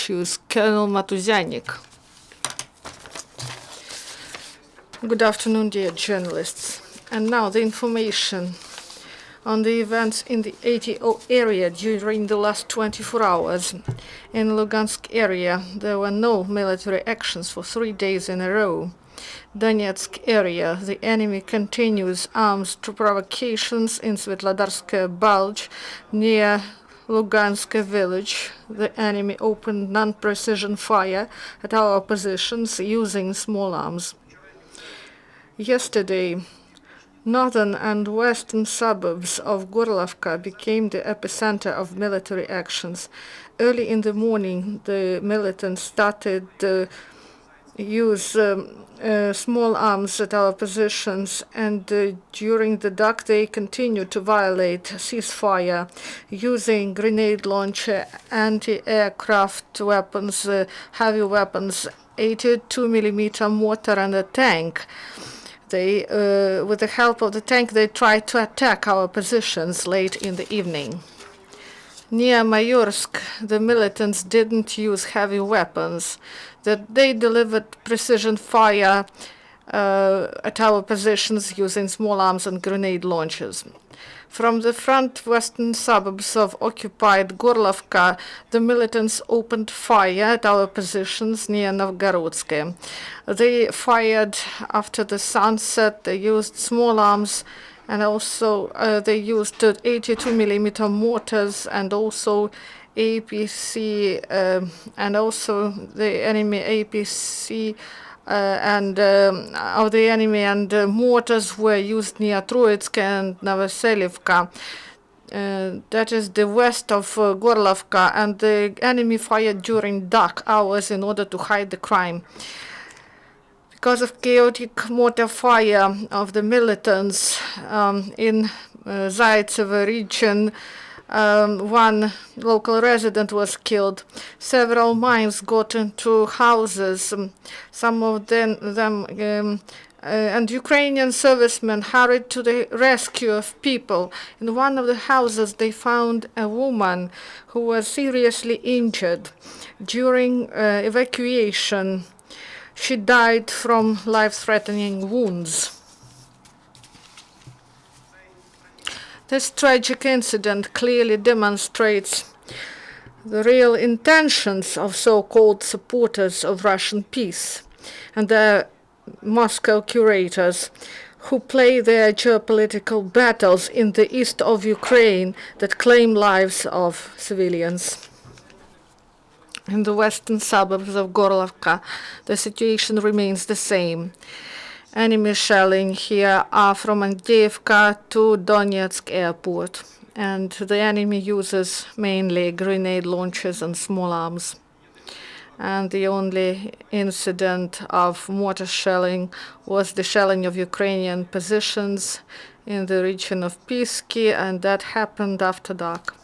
issues. Colonel Motuzyanyk. Good afternoon, dear journalists. And now the information on the events in the ATO area during the last 24 hours. In Lugansk area, there were no military actions for 3 days in a row. Donetsk area, the enemy continues arms provocations in Svetlodarskaya Bulge near Lugansk village. The enemy opened non-precision fire at our positions using small arms. Yesterday, northern and western suburbs of Gorlovka became the epicenter of military actions. Early in the morning, the militants started to use small arms at our positions, and during the dark they continued to violate ceasefire using grenade launcher, anti-aircraft weapons, heavy weapons, 82mm mortar and a tank. They, with the help of the tank, they tried to attack our positions late in the evening. Near Mayorsk, the militants didn't use heavy weapons. That they delivered precision fire at our positions using small arms and grenade launchers. From the front western suburbs of occupied Gorlovka, the militants opened fire at our positions near Novgorodsk. They fired after the sunset. They used small arms, and also they used 82mm mortars and also APC, and also the enemy APC of the enemy and mortars were used near Troitsk and Novoselivka. That is the west of Gorlovka, and the enemy fired during dark hours in order to hide the crime. Because of chaotic mortar fire of the militants in Zaitsevo region, one local resident was killed. Several mines got into houses. Some of them and Ukrainian servicemen hurried to the rescue of people. In one of the houses, they found a woman who was seriously injured. During evacuation, she died from life-threatening wounds. This tragic incident clearly demonstrates the real intentions of so-called supporters of Russian peace and their Moscow curators who play their geopolitical battles in the east of Ukraine that claim lives of civilians. In the western suburbs of Gorlovka, the situation remains the same. Enemy shelling here are from Avdiivka to Donetsk airport, and the enemy uses mainly grenade launchers and small arms. And the only incident of mortar shelling was the shelling of Ukrainian positions in the region of Pisky, and that happened after dark.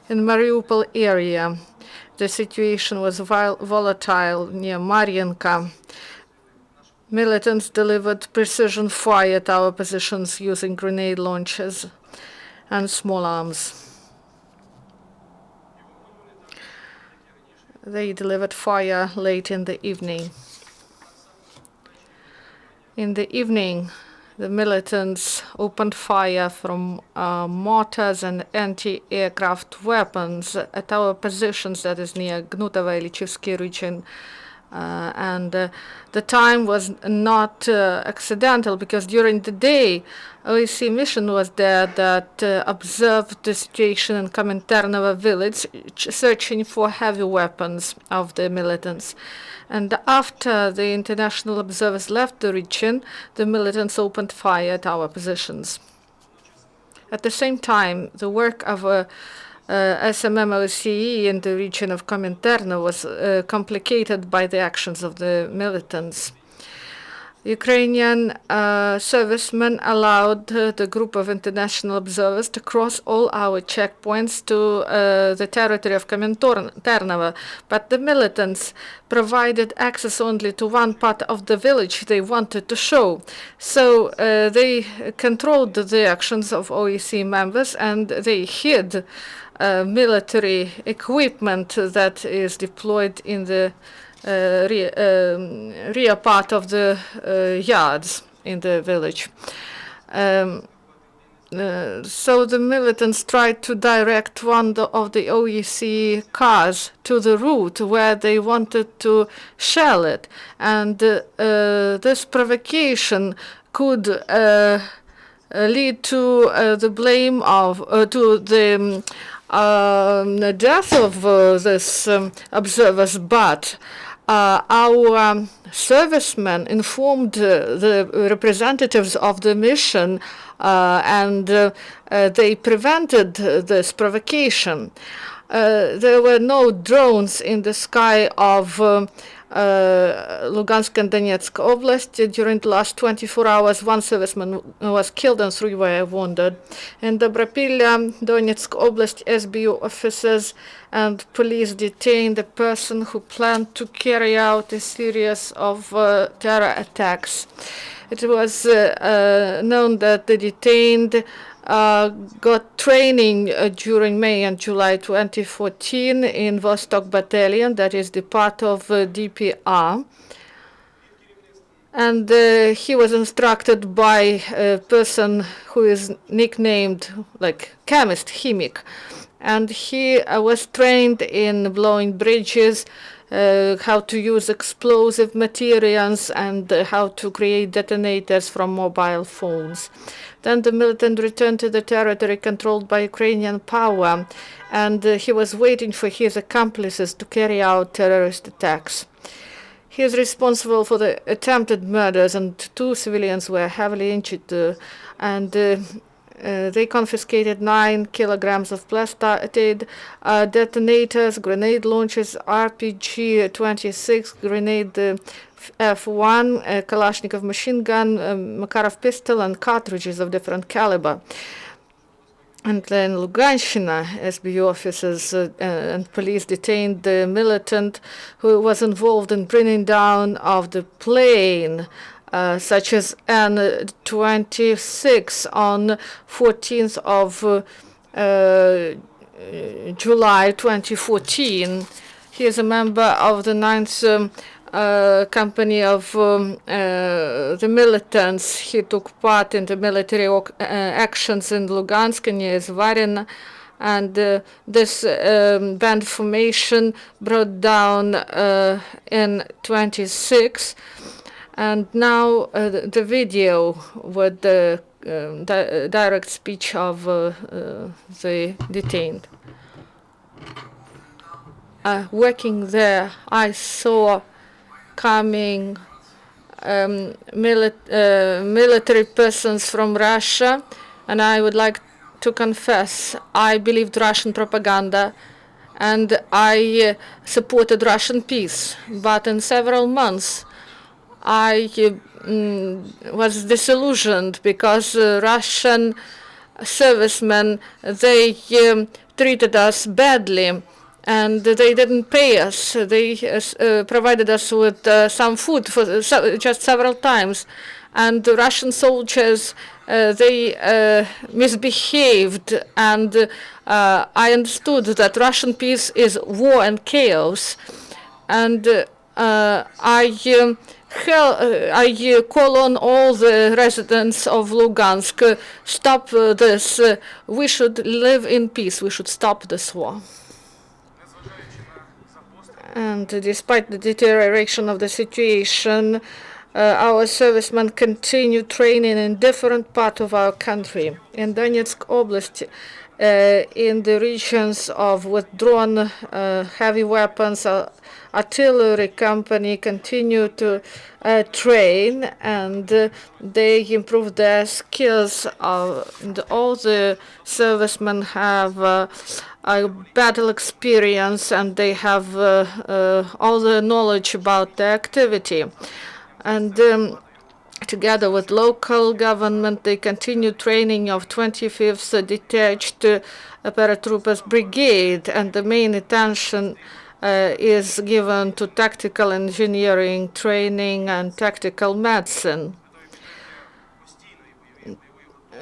In Mariupol area, the situation was volatile near Mariinka. Militants delivered precision fire at our positions using grenade launchers and small arms. They delivered fire late in the evening. In the evening, the militants opened fire from mortars and anti-aircraft weapons at our positions, that is near Gnutovo-Ilichevsky region. The time was not accidental, because during the day OEC mission was there that observed the situation in Kominternovo village, searching for heavy weapons of the militants. And after the international observers left the region, the militants opened fire at our positions. At the same time, the work of SMM-OCE in the region of Kominterno was complicated by the actions of the militants. Ukrainian servicemen allowed the group of international observers to cross all our checkpoints to the territory of Kominternovo, but the militants provided access only to one part of the village they wanted to show. So they controlled the actions of OEC members, and they hid military equipment that is deployed in the rear part of the yards in the village. So the militants tried to direct one of the OEC cars to the route where they wanted to shell it. And this provocation could lead to the blame of, to the death of this observers, but our servicemen informed the representatives of the mission and they prevented this provocation. There were no drones in the sky of Lugansk and Donetsk Oblast. During the last 24 hours, one serviceman was killed and 3 were wounded. In Dobropilya, Donetsk Oblast, SBU officers and police detained a person who planned to carry out a series of terror attacks. It was known that the detained got training during May and July 2014 in Vostok Battalion, that is the part of DPR. And he was instructed by a person who is nicknamed like chemist, chemic. And he was trained in blowing bridges, how to use explosive materials, and how to create detonators from mobile phones. Then the militant returned to the territory controlled by Ukrainian power, and he was waiting for his accomplices to carry out terrorist attacks. He is responsible for the attempted murders, and 2 civilians were heavily injured, and they confiscated 9 kilograms of plastarted detonators, grenade launchers, RPG-26, grenade F1, Kalashnikov machine gun, Makarov pistol, and cartridges of different caliber. And then Luganshina, SBU officers and police detained the militant who was involved in bringing down of the plane, such as N-26 on 14th of July 2014. He is a member of the 9th company of the militants. He took part in the military actions in Lugansk and near Zvarin, and this band formation brought down N-26. And now the video with the direct speech of the detained. Working there, I saw coming military persons from Russia, and I would like to confess, I believed Russian propaganda and I supported Russian peace. But in several months, I was disillusioned because Russian servicemen, they treated us badly. And they didn't pay us. They provided us with some food for just several times. And the Russian soldiers, they misbehaved. And I understood that Russian peace is war and chaos. And I call on all the residents of Lugansk, stop this. We should live in peace. We should stop this war. And despite the deterioration of the situation, our servicemen continue training in different parts of our country. In Donetsk Oblast, in the regions of withdrawn heavy weapons, artillery company continue to train, and they improve their skills. And all the servicemen have a battle experience, and they have all the knowledge about the activity. And together with local government, they continue training of 25th Detached Paratroopers Brigade, and the main attention is given to tactical engineering training and tactical medicine.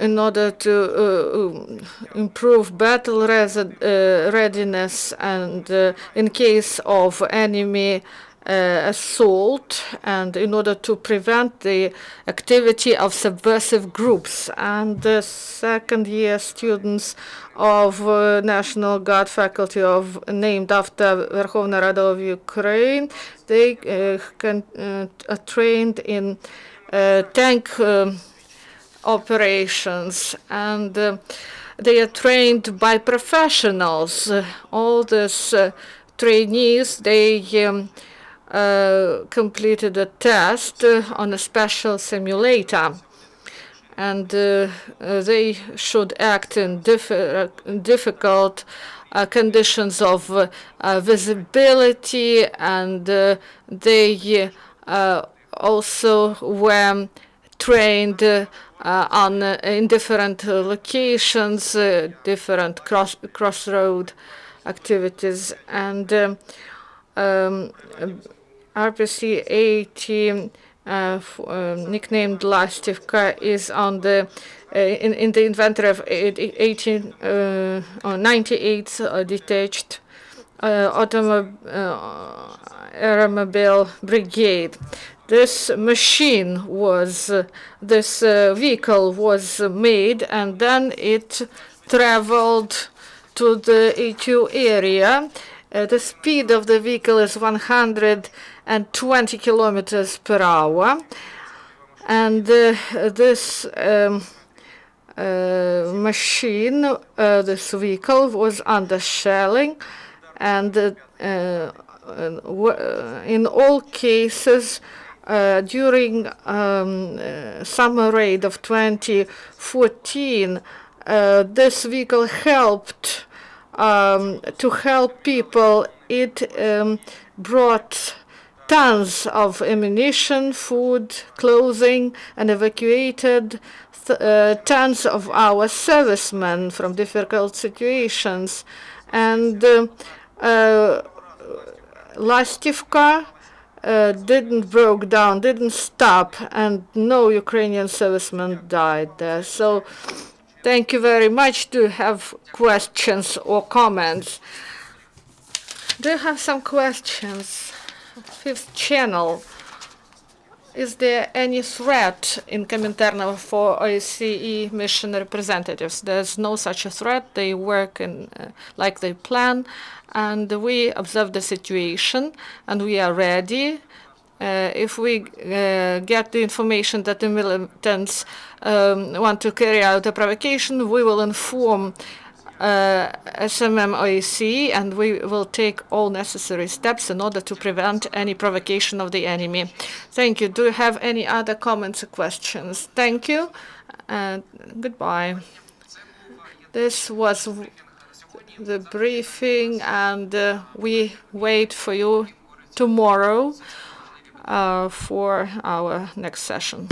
in order to improve battle readiness and in case of enemy assault, and in order to prevent the activity of subversive groups. And the second-year students of National Guard faculty named after Verkhovna Rada of Ukraine, they are trained in tank operations, and they are trained by professionals. All these trainees, they completed a test on a special simulator, and they should act in difficult conditions of visibility, and they also were trained in different locations, different crossroad activities, and RPC 80, nicknamed Lastivka, is on the in the inventory of 98 detached aeromobile brigade. This machine was, this vehicle was made, and then it traveled to the AQ area. The speed of the vehicle is 120 kilometers per hour, and this machine, this vehicle, was under shelling, and in all cases, during summer raid of 2014, this vehicle helped to help people. It brought tons of ammunition, food, clothing, and evacuated tons of our servicemen from difficult situations. And Lastivka didn't broke down, didn't stop, and no Ukrainian servicemen died there. So thank you very much. Do you have questions or comments? Do you have some questions? Fifth channel. Is there any threat in Kominterno for OSCE mission representatives? There's no such a threat. They work in, like they plan, and we observe the situation, and we are ready. If we get the information that the militants want to carry out a provocation, we will inform SMM OSCE, and we will take all necessary steps in order to prevent any provocation of the enemy. Thank you. Do you have any other comments or questions? Thank you, and goodbye. This was the briefing, and we wait for you tomorrow for our next session.